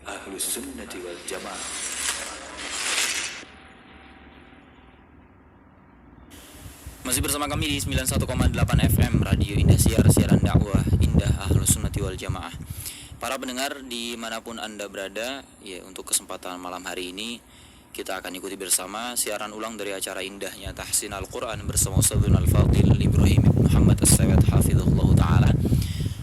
Ahlus Sunnati wal Jamaah. Masih bersama kami di 91,8 FM Radio Indahsiar, siaran dakwah Indah Ahlus Sunnati wal Jamaah. Para pendengar dimanapun Anda berada, ya, untuk kesempatan malam hari ini kita akan ikuti bersama siaran ulang dari acara indahnya Tahsin Al-Quran bersama Ustadzul Al-Fadhil Ibrahim Ibn Muhammad As-Sawad Hafizahullah Ta'ala,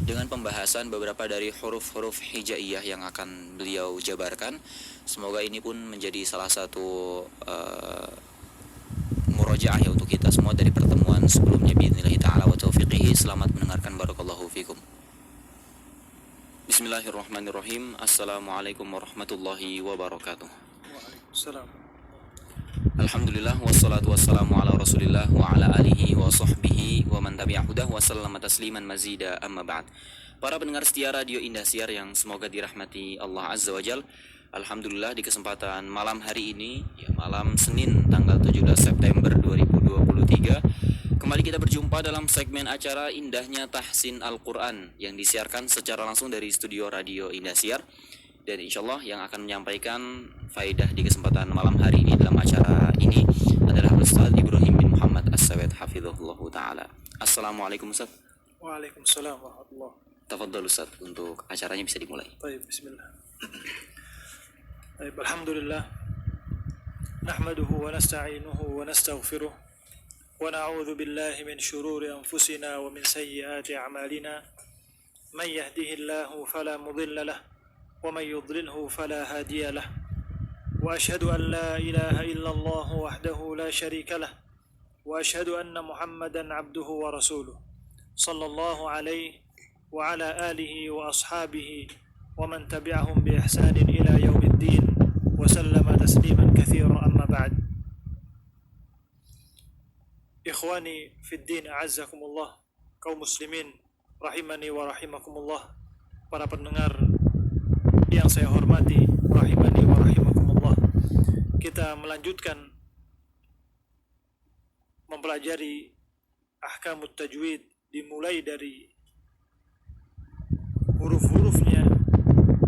dengan pembahasan beberapa dari huruf-huruf hijaiyah yang akan beliau jabarkan. Semoga ini pun menjadi salah satu murojaah ya untuk kita semua dari pertemuan sebelumnya biidznillah ta'ala wa taufiqihi. Selamat mendengarkan, barakallahu fikum. Bismillahirrahmanirrahim. Assalamualaikum warahmatullahi wabarakatuh. Waalaikumsalam. Alhamdulillah wassalatu wassalamu ala Rasulillah wa ala alihi wa sahbihi wa man tabi'ahudah wa sallama tasliman mazida, amma ba'd. Para pendengar setia Radio Indahsiar yang semoga dirahmati Allah Azza wa Jal, alhamdulillah di kesempatan malam hari ini, ya, malam Senin tanggal 17 September 2023, kembali kita berjumpa dalam segmen acara Indahnya Tahsin Al-Quran yang disiarkan secara langsung dari studio Radio Indahsiar. Dan insyaallah yang akan menyampaikan faidah di kesempatan malam hari ini dalam acara ini adalah Ustaz Ibrahim bin Muhammad As-Sawad Hafizahullah Ta'ala. Assalamualaikum Ustaz. Waalaikumsalam warahmatullahi. Tafadhal Ustaz, untuk acaranya bisa dimulai. Baik, bismillah. Baik, alhamdulillah. Nahmaduhu wa nasta'inuhu wa nastaghfiruh. Wa na'udzu billahi min shururi anfusina wa min sayyiati a'malina. Man yahdihillahu fala mudilla lahu wa man yudlilhu fala hadiya lahu. Wa ashhadu an la ilaha illallah wahdahu la sharika lahu. Wa ashhadu anna Muhammadan 'abduhu wa rasuluh. Sallallahu alaihi wa ala alihi wa ashabihi wa man tabi'ahum bi ihsanin ila yaumiddin wa sallama tasliman katsiran, amma ba'd. Ikhwani fid din, a'azzakumullah, kaum muslimin rahimani wa rahimakumullah, para pendengar yang saya hormati rahimani wa rahimakumullah. Kita melanjutkan mempelajari ahkamut tajwid, dimulai dari huruf-hurufnya,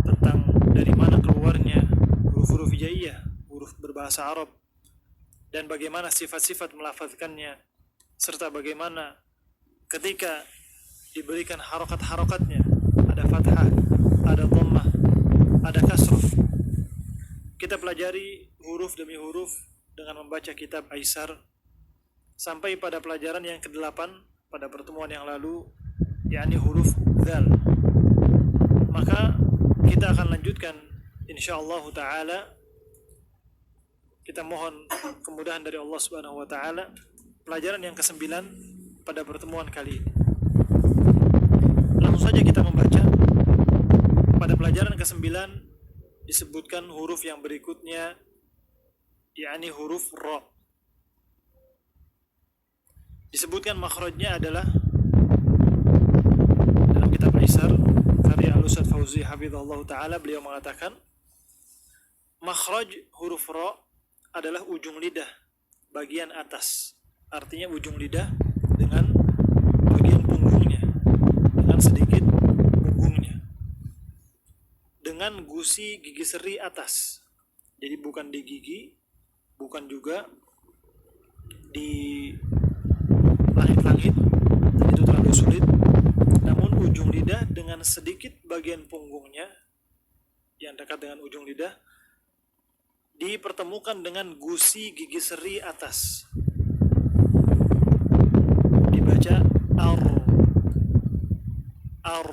tentang dari mana keluarnya huruf-huruf hijaiyah, huruf berbahasa Arab, dan bagaimana sifat-sifat melafazkannya, serta bagaimana ketika diberikan harokat-harokatnya, ada fathah, ada dhammah, ada kasrah. Kita pelajari huruf demi huruf dengan membaca kitab Aisar sampai pada pelajaran yang ke-8 pada pertemuan yang lalu, yakni huruf dzal. Maka kita akan lanjutkan insyaallah taala. Kita mohon kemudahan dari Allah Subhanahu wa taala pelajaran yang ke-9 pada pertemuan kali ini. Langsung saja kita membaca. Pada pelajaran ke-9 disebutkan huruf yang berikutnya, yakni huruf ra. Disebutkan makhrajnya adalah dalam kitab Aisar karya Al-Ustadz Fauzi hafizahullah ta'ala, beliau mengatakan makhraj huruf ra adalah ujung lidah bagian atas. Artinya ujung lidah dengan bagian punggungnya, dengan sedikit punggungnya, dengan gusi gigi seri atas. Jadi bukan di gigi, bukan juga di langit-langit, itu terlalu sulit. Namun ujung lidah dengan sedikit bagian punggungnya yang dekat dengan ujung lidah dipertemukan dengan gusi gigi seri atas. Dibaca ar, ar,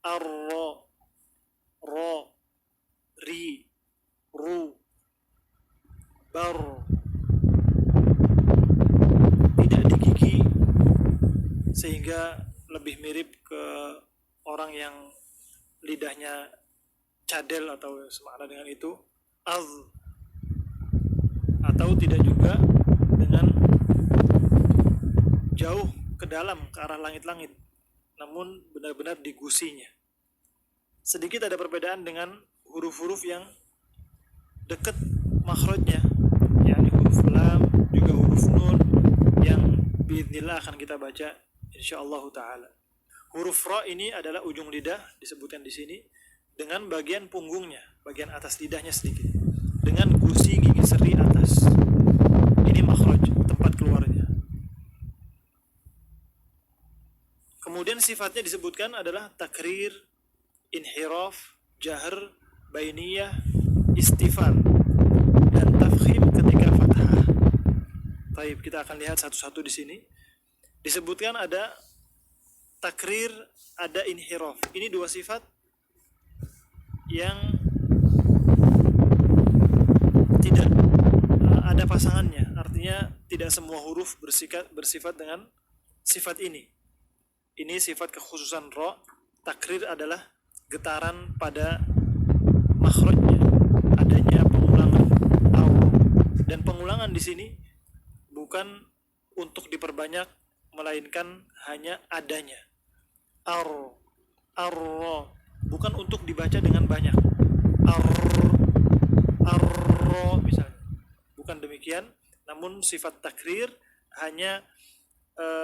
arro, ro, ri, ru, bar. Tidak di gigi sehingga lebih mirip ke orang yang lidahnya cadel atau semakna dengan itu, az, atau tidak juga dengan jauh ke dalam ke arah langit-langit, namun benar-benar di gusinya. Sedikit ada perbedaan dengan huruf-huruf yang dekat makhrajnya, yakni huruf lam, juga huruf nun, yang biidznillah akan kita baca insyaallah taala. Huruf ra ini adalah ujung lidah disebutkan di sini dengan bagian punggungnya, bagian atas lidahnya sedikit, dengan gusi gigi seri atas. Ini makhraj, tempat keluarnya. Kemudian sifatnya disebutkan adalah takrir, inhiraf, jahr, bainiyah, istifal, dan tafkhim ketika fathah. Baik, kita akan lihat satu-satu di sini. Disebutkan ada takrir, ada inhiraf. Ini dua sifat yang tidak ada pasangannya. Artinya tidak semua huruf bersifat dengan sifat ini. Ini sifat kekhususan ra. Takrir adalah getaran pada makhrajnya, adanya pengulangan aw. Dan pengulangan di sini bukan untuk diperbanyak, melainkan hanya adanya. Ar, bukan untuk dibaca dengan banyak. Ar, misalnya. Bukan demikian, namun sifat takrir hanya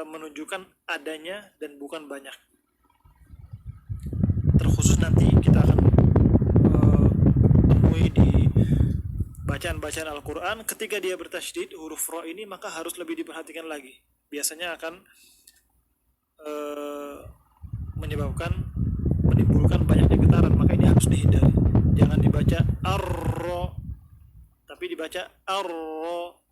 menunjukkan adanya dan bukan banyak. Terkhusus nanti kita akan temui di bacaan-bacaan Al-Quran, ketika dia bertasydid huruf ra ini, maka harus lebih diperhatikan lagi. Biasanya akan menimbulkan banyaknya getaran, maka ini harus dihindari. Jangan dibaca ar-ra, tapi dibaca ar-ra.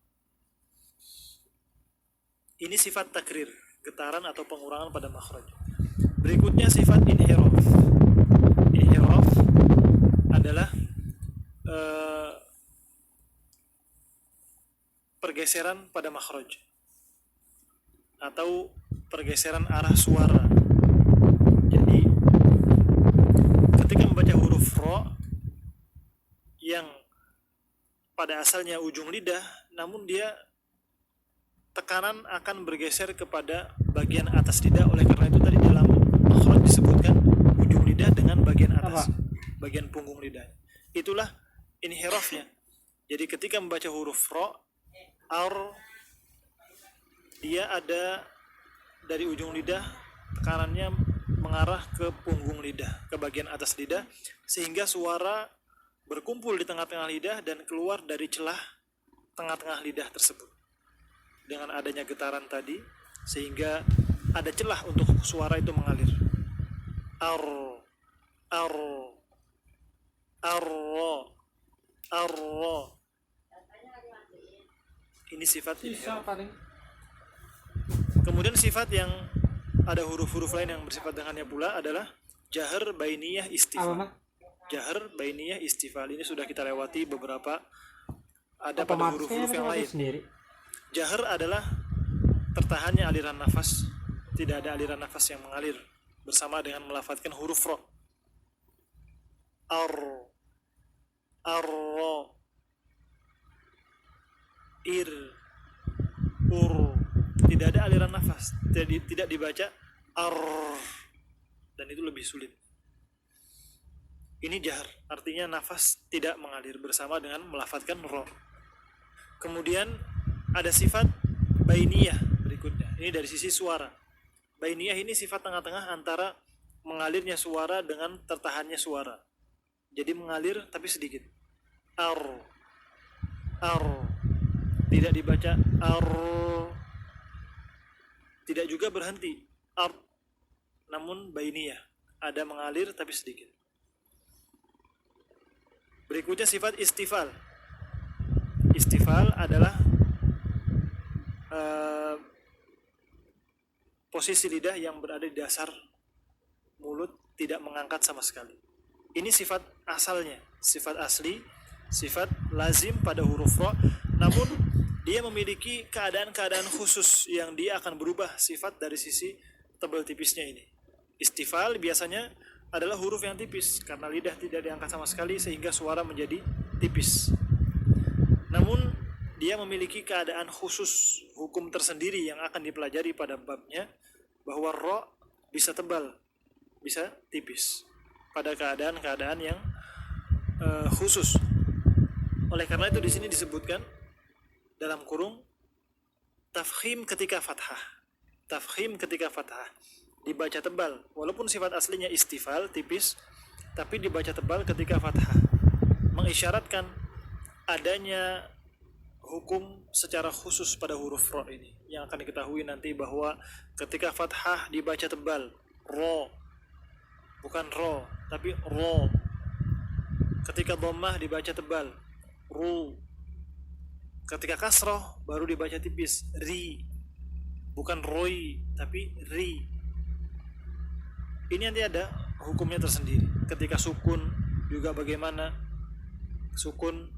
Ini sifat takrir, getaran atau pengurangan pada makhraj. Berikutnya sifat inhiraf. Inhiraf adalah pergeseran pada makhraj atau pergeseran arah suara. Jadi ketika membaca huruf ra yang pada asalnya ujung lidah, namun dia tekanan akan bergeser kepada bagian atas lidah. Oleh karena itu tadi dalam makhraj disebutkan ujung lidah dengan bagian atas, bagian punggung lidah. Itulah inhirafnya. Jadi ketika membaca huruf ra, dia ada dari ujung lidah, tekanannya mengarah ke punggung lidah, ke bagian atas lidah, sehingga suara berkumpul di tengah-tengah lidah dan keluar dari celah tengah-tengah lidah tersebut. Dengan adanya getaran tadi, sehingga ada celah untuk suara itu mengalir. Ini sifat inhiraf. Kemudian sifat yang ada huruf-huruf lain yang bersifat dengannya pula adalah jahr, bainiyah, istifal. Jahr, bainiyah, istifal. Ini sudah kita lewati beberapa. Ada pada huruf-huruf yang lain. Jahr adalah tertahannya aliran nafas, tidak ada aliran nafas yang mengalir bersama dengan melafadzkan huruf ra. Ar, ir, ur, tidak ada aliran nafas, tidak dibaca ar, dan itu lebih sulit. Ini jahr, artinya nafas tidak mengalir bersama dengan melafadzkan ra. Kemudian ada sifat bainiyah berikutnya. Ini dari sisi suara. Bainiyah ini sifat tengah-tengah antara mengalirnya suara dengan tertahannya suara. Jadi mengalir tapi sedikit. Ar, tidak dibaca ar, tidak juga berhenti ar, namun bainiyah, ada mengalir tapi sedikit. Berikutnya sifat istifal. Istifal adalah posisi lidah yang berada di dasar mulut, tidak mengangkat sama sekali. Ini sifat asalnya, sifat asli, sifat lazim pada huruf ra, namun dia memiliki keadaan-keadaan khusus yang dia akan berubah sifat dari sisi tebal tipisnya ini. Istifal biasanya adalah huruf yang tipis karena lidah tidak diangkat sama sekali sehingga suara menjadi tipis. Namun dia memiliki keadaan khusus, hukum tersendiri yang akan dipelajari pada babnya, bahwa ra bisa tebal, bisa tipis pada keadaan-keadaan yang khusus. Oleh karena itu di sini disebutkan dalam kurung tafkhim ketika fathah. Tafkhim ketika fathah dibaca tebal, walaupun sifat aslinya istifal, tipis, tapi dibaca tebal ketika fathah, mengisyaratkan adanya hukum secara khusus pada huruf ro ini yang akan diketahui nanti, bahwa ketika fathah dibaca tebal, ro, bukan ro tapi ro. Ketika dhammah dibaca tebal, ru. Ketika kasroh baru dibaca tipis, ri, bukan roi tapi ri. Ini nanti ada hukumnya tersendiri. Ketika sukun juga bagaimana. Sukun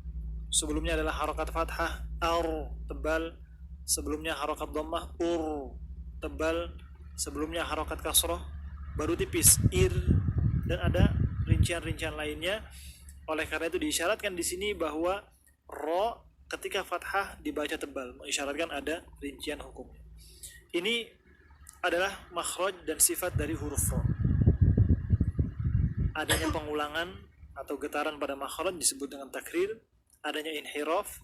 sebelumnya adalah harokat fathah, ar, tebal. Sebelumnya harokat dhammah, ur, tebal. Sebelumnya harokat kasroh, baru tipis, ir. Dan ada rincian-rincian lainnya. Oleh karena itu diisyaratkan di sini bahwa ro ketika fathah dibaca tebal, mengisyaratkan ada rincian hukumnya. Ini adalah makhraj dan sifat dari huruf ro. Adanya pengulangan atau getaran pada makhraj disebut dengan takrir. Adanya inhiraf,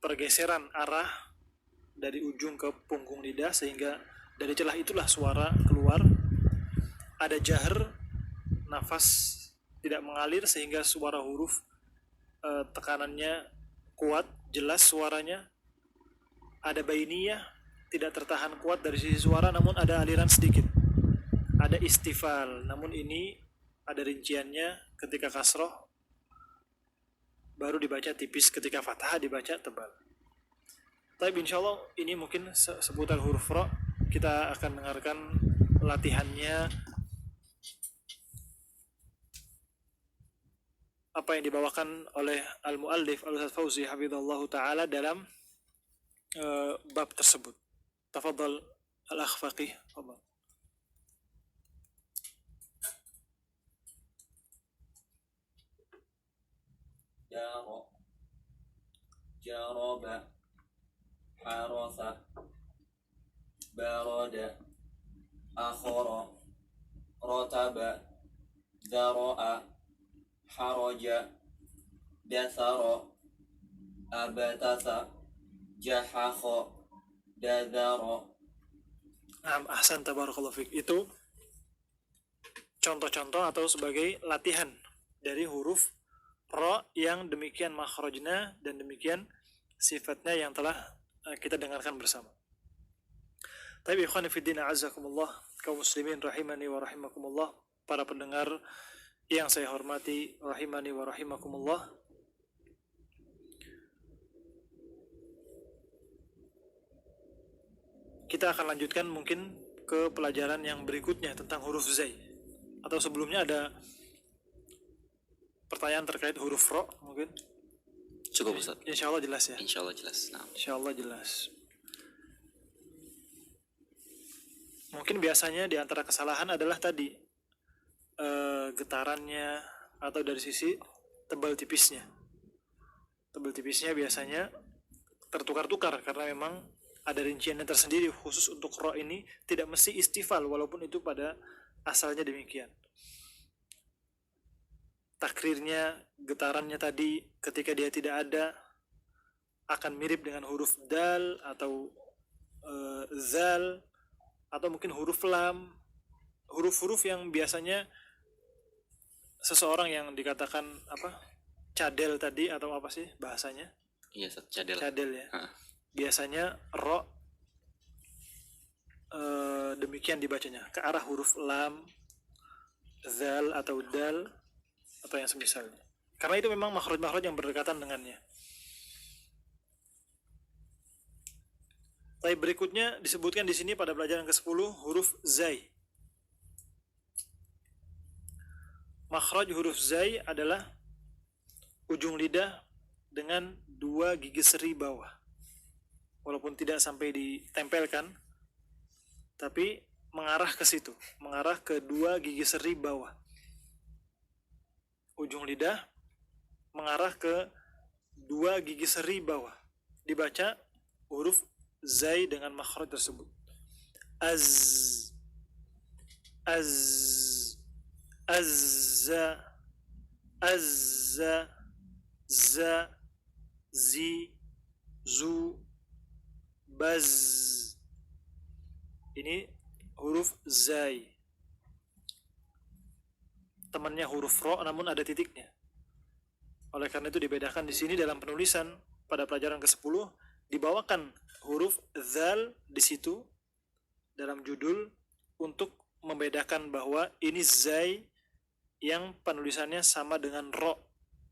pergeseran arah dari ujung ke punggung lidah sehingga dari celah itulah suara keluar. Ada jahr, nafas tidak mengalir sehingga suara huruf tekanannya kuat, jelas suaranya. Ada bainiyah, tidak tertahan kuat dari sisi suara namun ada aliran sedikit. Ada istifal, namun ini ada rinciannya. Ketika kasroh baru dibaca tipis, ketika fathah dibaca tebal. Tapi insyaallah ini mungkin seputar huruf ro. Kita akan dengarkan latihannya, apa yang dibawakan oleh al-muallif Al-Ustaz Fauzi hafizallahu taala dalam bab tersebut. Tafadhal al-akh faqih. Tafadhal. Jaro, jaraba, harasa, barada, akhara, rotaba, dharo'a, haraja, dasara, abatasa, jahakha, dadara. Ahsan, tabarakallahu fiik. Itu contoh-contoh atau sebagai latihan dari huruf ro yang demikian makhrajnya dan demikian sifatnya yang telah kita dengarkan bersama. Tapi ikhwani fi din azzakumullah, kaum muslimin rahimani wa rahimakumullah, para pendengar yang saya hormati rahimani wa rahimakumullah. Kita akan lanjutkan mungkin ke pelajaran yang berikutnya tentang huruf zai. Atau sebelumnya ada pertanyaan terkait huruf ro mungkin? Cukup Ustaz. Insyaallah jelas ya. Insyaallah jelas. Nah. Insyaallah jelas. Mungkin biasanya di antara kesalahan adalah tadi getarannya atau dari sisi tebal tipisnya. Tebal tipisnya biasanya tertukar-tukar karena memang ada rinciannya tersendiri khusus untuk ro ini, tidak mesti istifal walaupun itu pada asalnya demikian. Takrirnya, getarannya tadi ketika dia tidak ada akan mirip dengan huruf dal atau zal atau mungkin huruf lam, huruf-huruf yang biasanya seseorang yang dikatakan apa, cadel tadi atau apa sih bahasanya? Iya, cadel. Cadel ya. Biasanya ro demikian dibacanya, ke arah huruf lam, zal atau dal atau yang semisalnya. Karena itu memang makhraj-makhraj yang berdekatan dengannya. Tapi berikutnya disebutkan di sini pada pelajaran ke-10 huruf zai. Makhraj huruf zai adalah ujung lidah dengan 2 gigi seri bawah. Walaupun tidak sampai ditempelkan, tapi mengarah ke situ, mengarah ke 2 gigi seri bawah. Ujung lidah mengarah ke 2 gigi seri bawah. Dibaca huruf zai dengan makhraj tersebut. Az, az, azza, azza, za, zi, zu, baz. Ini huruf zai. temannya huruf ro namun ada titiknya. Oleh karena itu dibedakan di sini dalam penulisan pada pelajaran ke-10 dibawakan huruf zal di situ dalam judul untuk membedakan bahwa ini zai yang penulisannya sama dengan ro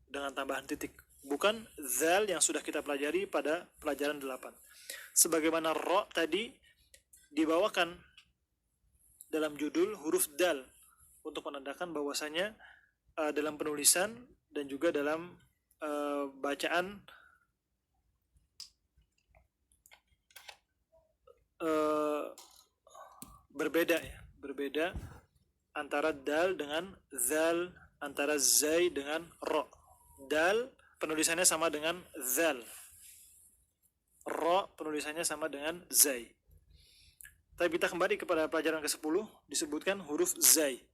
dengan tambahan titik, bukan zal yang sudah kita pelajari pada pelajaran 8. Sebagaimana ro tadi dibawakan dalam judul huruf dal untuk menandakan bahwasanya dalam penulisan dan juga dalam bacaan berbeda antara dal dengan zal, antara zai dengan ro. Dal penulisannya sama dengan zal, ro penulisannya sama dengan zai. Tapi kita kembali kepada pelajaran ke-10, disebutkan huruf zai.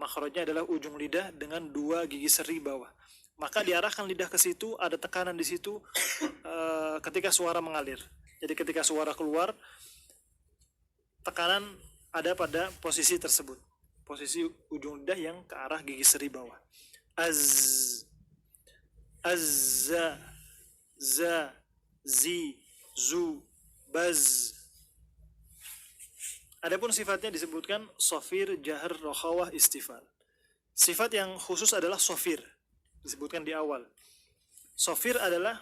Makhrajnya adalah ujung lidah dengan 2 gigi seri bawah. Maka diarahkan lidah ke situ, ada tekanan di situ ketika suara mengalir. Jadi ketika suara keluar, tekanan ada pada posisi tersebut. Posisi ujung lidah yang ke arah gigi seri bawah. Az, azza, za, zi, zu, baz. Adapun sifatnya disebutkan sofir, jahar, rokhawah, istifal. Sifat yang khusus adalah sofir, disebutkan di awal. Sofir adalah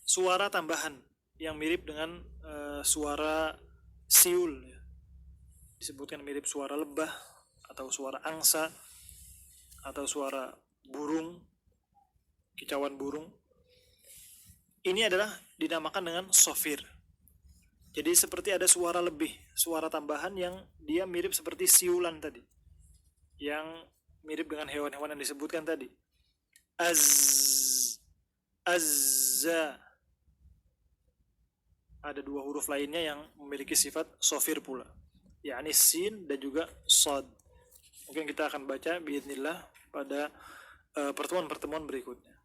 suara tambahan yang mirip dengan suara siul, ya. Disebutkan mirip suara lebah atau suara angsa atau suara burung, kicauan burung. Ini adalah dinamakan dengan sofir. Jadi seperti ada suara lebih, suara tambahan yang dia mirip seperti siulan tadi, yang mirip dengan hewan-hewan yang disebutkan tadi. Az, azza. Ada 2 huruf lainnya yang memiliki sifat sofir pula, yakni sin dan juga sod. Mungkin kita akan baca biidznillah pada pertemuan-pertemuan berikutnya.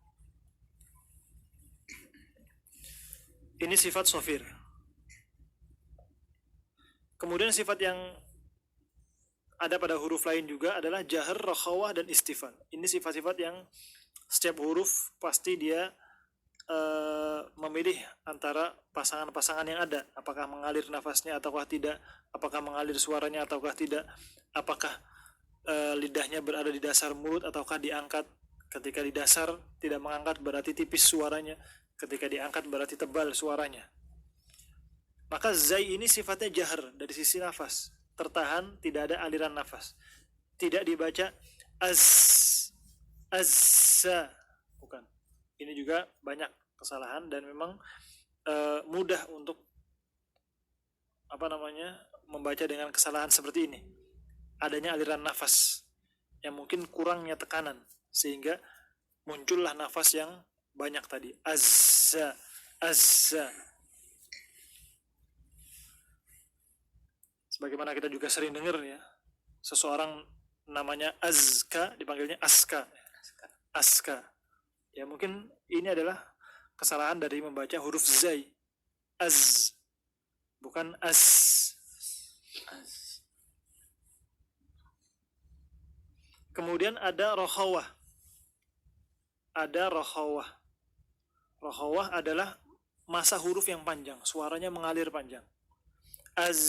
Ini sifat sofir. Kemudian sifat yang ada pada huruf lain juga adalah jahar, rokhawah, dan istifal. Ini sifat-sifat yang setiap huruf pasti dia memilih antara pasangan-pasangan yang ada. Apakah mengalir nafasnya ataukah tidak, apakah mengalir suaranya ataukah tidak, apakah lidahnya berada di dasar mulut ataukah diangkat. Ketika di dasar tidak mengangkat berarti tipis suaranya, ketika diangkat berarti tebal suaranya. Maka zai ini sifatnya jahar dari sisi nafas, tertahan, tidak ada aliran nafas. Tidak dibaca az, azza, bukan. Ini juga banyak kesalahan dan memang mudah untuk membaca dengan kesalahan seperti ini. Adanya aliran nafas yang mungkin kurangnya tekanan sehingga muncullah nafas yang banyak tadi. Azza, azza. Sebagaimana kita juga sering dengar ya, seseorang namanya Azka dipanggilnya Aska. Aska. Ya mungkin ini adalah kesalahan dari membaca huruf zai. Az, bukan as. Kemudian ada rokhawah. Ada rokhawah. Rokhawah adalah masa huruf yang panjang, suaranya mengalir panjang. Az,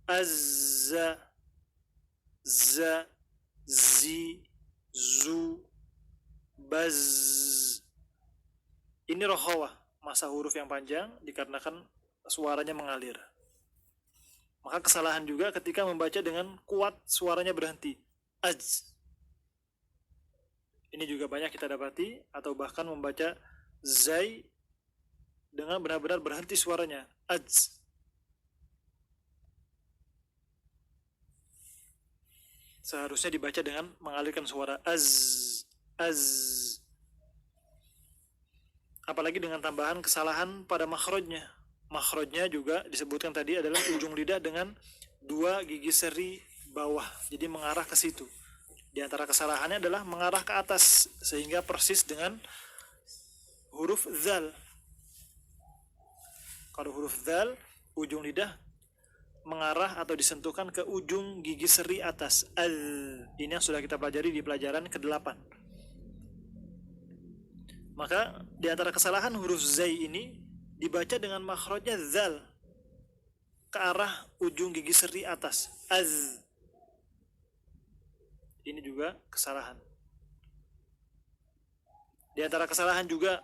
azza, za, zi, zu, baz. Ini rokhawah, masa huruf yang panjang dikarenakan suaranya mengalir. Maka kesalahan juga ketika membaca dengan kuat suaranya berhenti. Az. Ini juga banyak kita dapati, atau bahkan membaca zai dengan benar-benar berhenti suaranya. Az. Seharusnya dibaca dengan mengalirkan suara az, az. Apalagi dengan tambahan kesalahan pada makhrajnya. Makhrajnya juga disebutkan tadi adalah ujung lidah dengan 2 gigi seri bawah, jadi mengarah ke situ. Di antara kesalahannya adalah mengarah ke atas sehingga persis dengan huruf zal. Kalau huruf zal, ujung lidah mengarah atau disentuhkan ke ujung gigi seri atas. Ini yang sudah kita pelajari di pelajaran ke-8. Maka di antara kesalahan huruf zai ini dibaca dengan makhrajnya zal ke arah ujung gigi seri atas. Ini juga kesalahan. Di antara kesalahan juga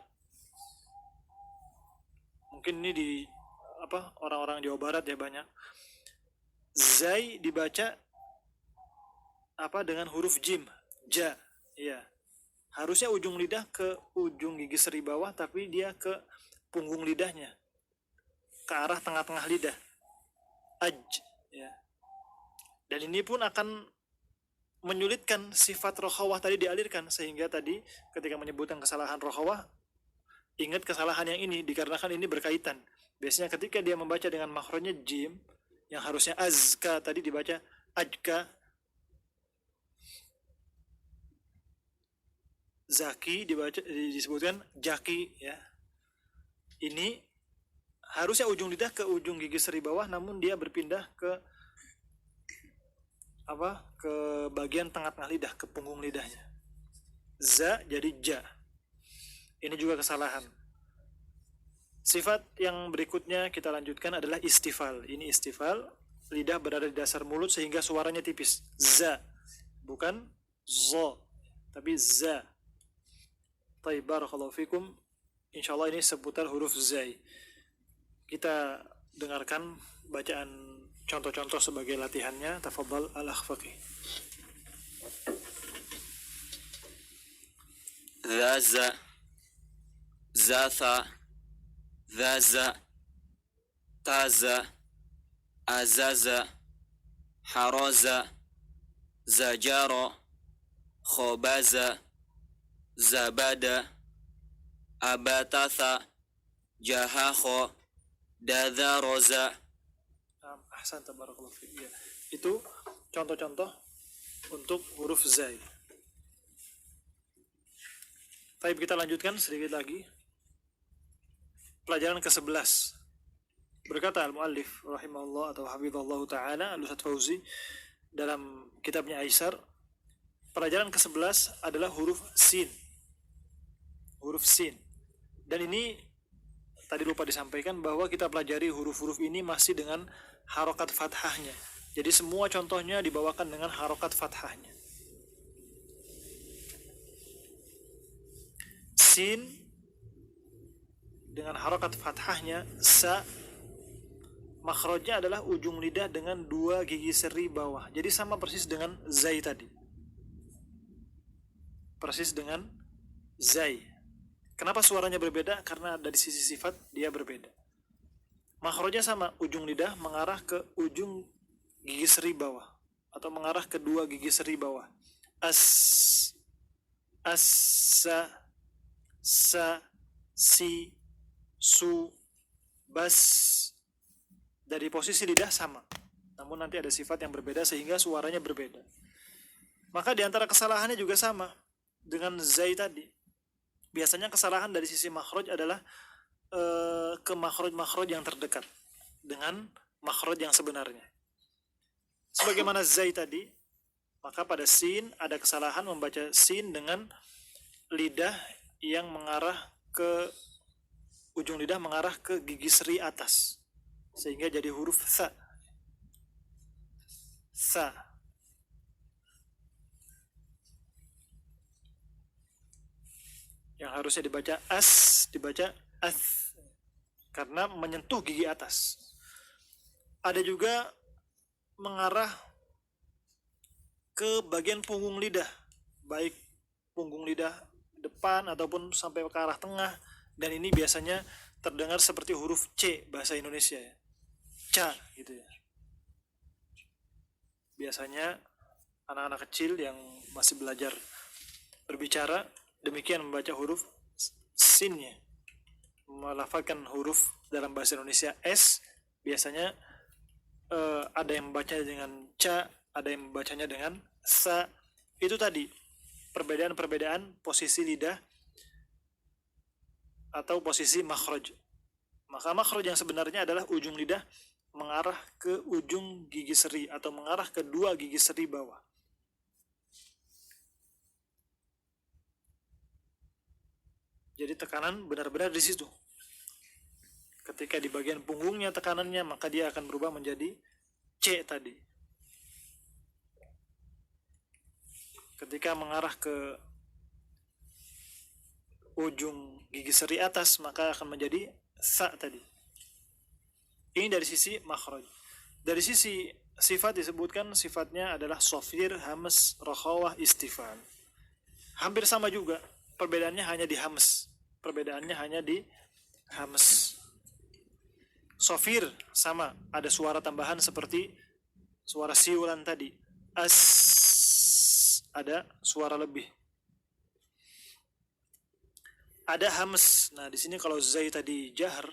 mungkin ini di orang-orang Jawa Barat ya banyak. Zai dibaca dengan huruf jim, ja, ya. Harusnya ujung lidah ke ujung gigi seri bawah, tapi dia ke punggung lidahnya, ke arah tengah-tengah lidah, ya. Dan ini pun akan menyulitkan sifat rokhawah tadi dialirkan, sehingga tadi ketika menyebutkan kesalahan rokhawah, ingat kesalahan yang ini dikarenakan ini berkaitan. Biasanya ketika dia membaca dengan makhrajnya jim, yang harusnya azka tadi dibaca ajka, zaki disebutkan jaki, ya. Ini harusnya ujung lidah ke ujung gigi seri bawah, namun dia berpindah ke bagian tengah-tengah lidah, ke punggung lidahnya. Za jadi ja. Ini juga kesalahan. Sifat yang berikutnya kita lanjutkan adalah istifal. Ini istifal, lidah berada di dasar mulut sehingga suaranya tipis. Za, bukan zo, tapi za. Taib, barakallahu fikum. Insyaallah ini seputar huruf zai. Kita dengarkan bacaan contoh-contoh sebagai latihannya. Tafadhal al-akhfaqi. Zaza, zatha, zaza, taza, azaza, haraza, zajara, khobaza, zabada, abatatha, jahakho, dadharoza. Ahsan, tabarakallahu fiik. Ya. Itu contoh-contoh untuk huruf zai. Baik, kita lanjutkan sedikit lagi. Pelajaran ke-11. Berkata al-muallif rahimahullah atau hafizallahu taala Al-Ustaz Fauzi dalam kitabnya Aisar, pelajaran ke-11 adalah huruf sin. Huruf sin. Dan ini tadi lupa disampaikan bahwa kita pelajari huruf-huruf ini masih dengan harokat fathahnya. Jadi semua contohnya dibawakan dengan harokat fathahnya. Sin dengan harokat fathahnya, sa, makhrajnya adalah ujung lidah dengan 2 gigi seri bawah. Jadi sama persis dengan zai tadi. Persis dengan zai. Kenapa suaranya berbeda? Karena dari sisi sifat dia berbeda. Makhrajnya sama, ujung lidah mengarah ke ujung gigi seri bawah atau mengarah ke 2 gigi seri bawah. As, sa, si, su, bas. Dari posisi lidah sama, namun nanti ada sifat yang berbeda sehingga suaranya berbeda. Maka di antara kesalahannya juga sama dengan zai tadi. Biasanya kesalahan dari sisi makhraj adalah ke makhraj yang terdekat dengan makhraj yang sebenarnya. Sebagaimana zai tadi, maka pada sin ada kesalahan membaca sin dengan lidah yang mengarah ke ujung lidah mengarah ke gigi seri atas, sehingga jadi huruf tha. Tha. Yang harusnya dibaca as, dibaca ath, karena menyentuh gigi atas. Ada juga mengarah ke bagian punggung lidah, baik punggung lidah depan ataupun sampai ke arah tengah, dan ini biasanya terdengar seperti huruf C bahasa Indonesia ya. Ca gitu ya. Biasanya anak-anak kecil yang masih belajar berbicara demikian membaca huruf sinnya. Melafalkan huruf dalam bahasa Indonesia S, biasanya ada yang membacanya dengan ca, ada yang membacanya dengan sa. Itu tadi perbedaan-perbedaan posisi lidah atau posisi makhraj. Maka makhraj yang sebenarnya adalah ujung lidah mengarah ke ujung gigi seri atau mengarah ke dua gigi seri bawah. Jadi tekanan benar-benar di situ. Ketika di bagian punggungnya tekanannya, maka dia akan berubah menjadi C tadi. Ketika mengarah ke ujung gigi seri atas, maka akan menjadi Sa tadi. Ini dari sisi makhraj. Dari sisi sifat disebutkan sifatnya adalah sofir, hamas, rakhawah, istifal. Hampir sama juga. Perbedaannya hanya di hamas. Perbedaannya hanya di hamas. Sofir sama, ada suara tambahan seperti suara siulan tadi. As, ada suara lebih. Ada hamas. Nah, di sini kalau zai tadi jahar,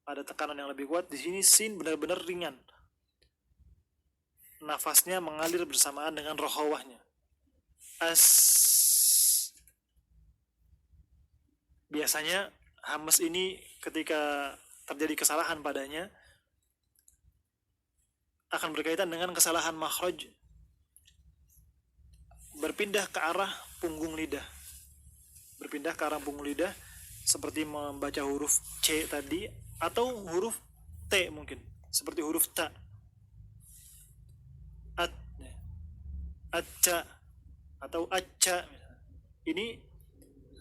ada tekanan yang lebih kuat. Di sini sin benar-benar ringan. Nafasnya mengalir bersamaan dengan rokhawahnya. As. Biasanya hamas ini ketika terjadi kesalahan padanya akan berkaitan dengan kesalahan makhraj, berpindah ke arah punggung lidah. Berpindah ke arah punggung lidah seperti membaca huruf C tadi atau huruf T mungkin, seperti huruf ta. At, acca atau acca. Ini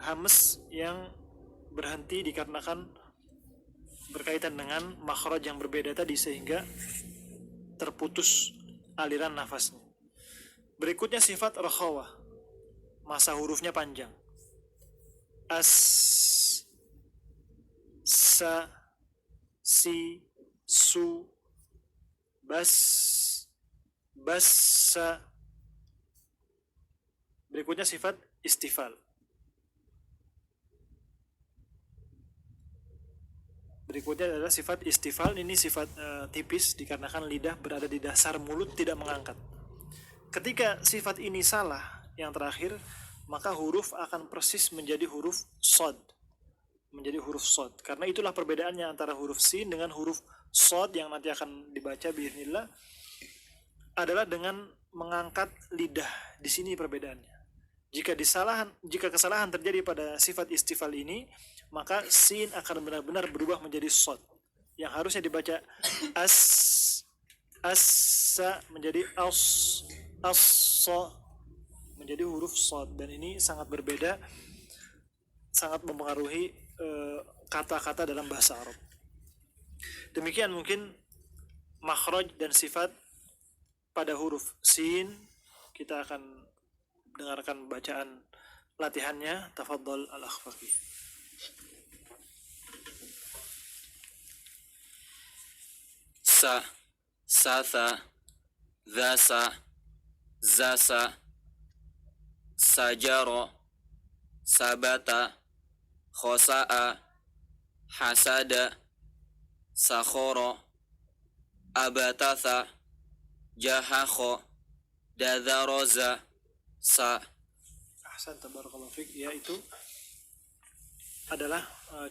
hamas yang berhenti dikarenakan berkaitan dengan makhraj yang berbeda tadi sehingga terputus aliran nafasnya. Berikutnya sifat rakhawah. Masa hurufnya panjang. As, sa, si, su, bas, bassa. Berikutnya sifat istifal. Berikutnya adalah sifat istifal. Ini sifat tipis dikarenakan lidah berada di dasar mulut, tidak mengangkat. Ketika sifat ini salah, yang terakhir, maka huruf akan persis menjadi huruf sod. Menjadi huruf sod. Karena itulah perbedaannya antara huruf sin dengan huruf sod yang nanti akan dibaca biiznillah adalah dengan mengangkat lidah. Di sini perbedaannya. Jika kesalahan terjadi pada sifat istifal ini, maka sin akan benar-benar berubah menjadi sod. Yang harusnya dibaca as, assa menjadi as, as-so menjadi huruf sod. Dan ini sangat berbeda, sangat mempengaruhi kata-kata dalam bahasa Arab. Demikian mungkin makhraj dan sifat pada huruf sin. Kita akan dengarkan bacaan latihannya. Tafadhol al-akhfaqi. Sa, satha, dhasa, zasa, sajaro, sabata, khosa'a, hasada, sakhoro, abatatha, jahakho, dadharoza, sa. Ahsan, tabarakallahu fiik. Ya, itu adalah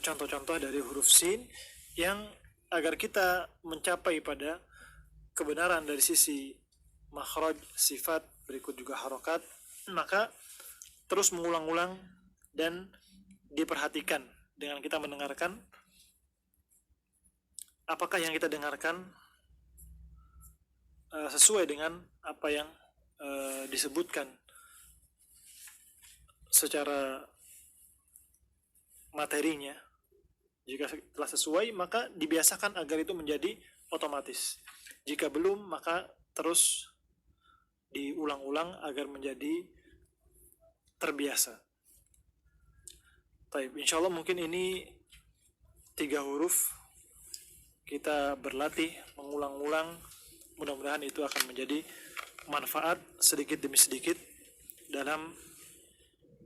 contoh-contoh dari huruf sin yang agar kita mencapai pada kebenaran dari sisi makhraj, sifat, berikut juga harokat, maka terus mengulang-ulang dan diperhatikan dengan kita mendengarkan apakah yang kita dengarkan sesuai dengan apa yang disebutkan secara materinya. Jika telah sesuai, maka dibiasakan agar itu menjadi otomatis. Jika belum, maka terus diulang-ulang agar menjadi terbiasa. Baik, insyaallah mungkin ini 3 huruf kita berlatih mengulang-ulang. Mudah-mudahan itu akan menjadi manfaat sedikit demi sedikit dalam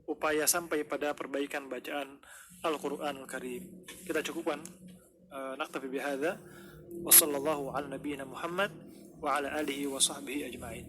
upaya sampai pada perbaikan bacaan Al-Quranul Karim. Kita cukupkan. Naktafi bihadza. Wa sallallahu ala nabiyyina Muhammad wa ala alihi wa sahbihi ajma'in.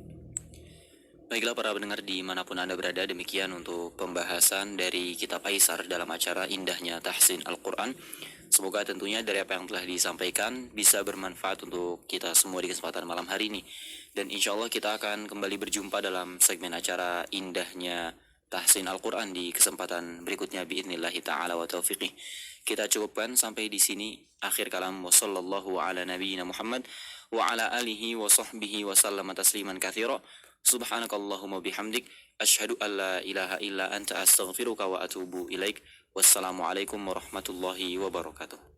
Baiklah para pendengar dimanapun Anda berada, demikian untuk pembahasan dari Kitab Aisar dalam acara Indahnya Tahsin Al-Quran. Semoga tentunya dari apa yang telah disampaikan bisa bermanfaat untuk kita semua di kesempatan malam hari ini. Dan insya Allah kita akan kembali berjumpa dalam segmen acara Indahnya Tahsin Al-Quran di kesempatan berikutnya biidnillahi ta'ala wa taufiqih. Kita cukupkan sampai di sini. Akhir kalam wa sallallahu ala nabiyyina Muhammad wa ala alihi wa sahbihi wa sallama tasliman katsira. Subhanakallahumma bihamdik asyhadu an la ilaha illa anta astaghfiruka wa atubu ilaik. Wassalamualaikum warahmatullahi wabarakatuh.